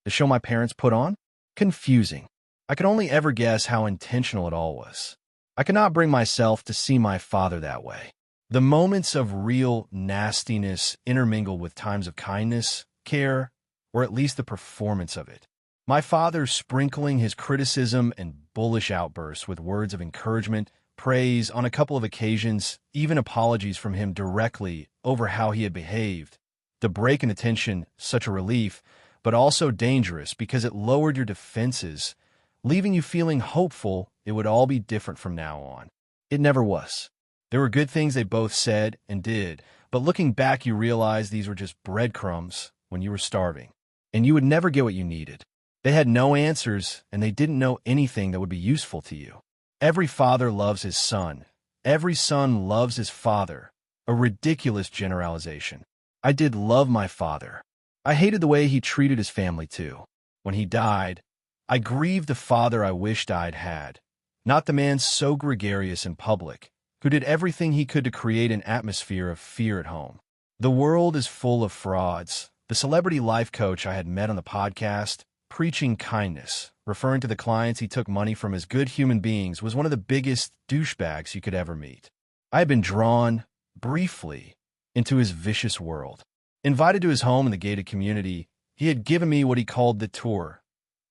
The show my parents put on? Confusing. I could only ever guess how intentional it all was. I could not bring myself to see my father that way. The moments of real nastiness intermingled with times of kindness, care, or at least the performance of it. My father sprinkling his criticism and bullish outbursts with words of encouragement, praise, on a couple of occasions, even apologies from him directly over how he had behaved. The break in the tension, such a relief, but also dangerous because it lowered your defenses, leaving you feeling hopeful it would all be different from now on. It never was. There were good things they both said and did, but looking back you realize these were just breadcrumbs when you were starving, and you would never get what you needed. They had no answers, and they didn't know anything that would be useful to you. Every father loves his son. Every son loves his father. A ridiculous generalization. I did love my father. I hated the way he treated his family too. When he died, I grieved the father I wished I'd had, not the man so gregarious in public, who did everything he could to create an atmosphere of fear at home. The world is full of frauds. The celebrity life coach I had met on the podcast, preaching kindness, referring to the clients he took money from as good human beings, was one of the biggest douchebags you could ever meet. I had been drawn, briefly, into his vicious world. Invited to his home in the gated community, he had given me what he called the tour,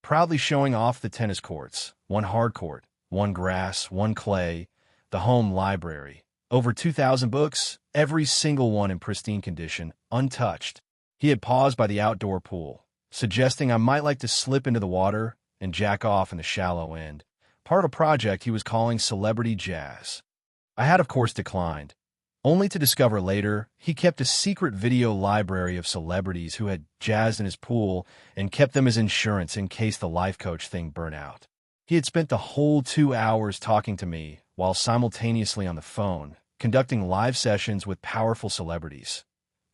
proudly showing off the tennis courts, one hard court, one grass, one clay, the home library, over 2,000 books, every single one in pristine condition, untouched. He had paused by the outdoor pool, suggesting I might like to slip into the water and jack off in the shallow end, part of a project he was calling Celebrity Jazz. I had, of course, declined, only to discover later he kept a secret video library of celebrities who had jazzed in his pool and kept them as insurance in case the life coach thing burnt out. He had spent the whole 2 hours talking to me while simultaneously on the phone, conducting live sessions with powerful celebrities,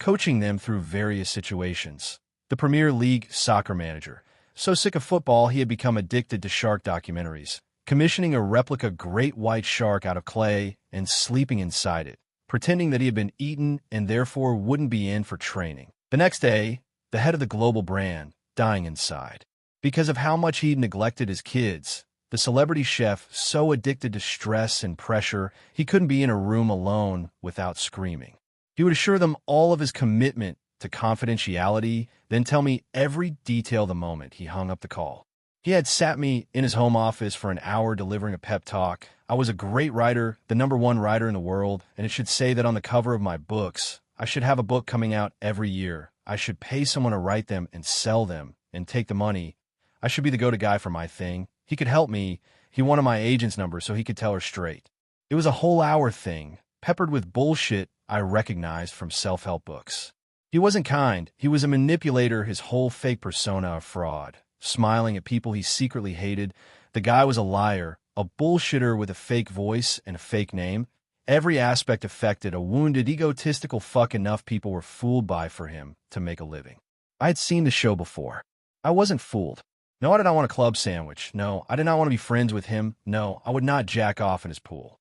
coaching them through various situations. The Premier League soccer manager, so sick of football he had become addicted to shark documentaries, commissioning a replica great white shark out of clay and sleeping inside it, pretending that he had been eaten and therefore wouldn't be in for training. The next day, the head of the global brand, dying inside. Because of how much he'd neglected his kids, the celebrity chef so addicted to stress and pressure he couldn't be in a room alone without screaming. He would assure them all of his commitment to confidentiality, then tell me every detail the moment he hung up the call. He had sat me in his home office for an hour delivering a pep talk. I was a great writer, the #1 writer in the world, and it should say that on the cover of my books. I should have a book coming out every year. I should pay someone to write them and sell them and take the money. I should be the go-to guy for my thing. He could help me. He wanted my agent's number so he could tell her straight. It was a whole hour thing, peppered with bullshit I recognized from self-help books. He wasn't kind. He was a manipulator, his whole fake persona a fraud, smiling at people he secretly hated. The guy was a liar, a bullshitter with a fake voice and a fake name. Every aspect affected, a wounded, egotistical fuck enough people were fooled by for him to make a living. I had seen the show before. I wasn't fooled. No, I did not want a club sandwich. No, I did not want to be friends with him. No, I would not jack off in his pool.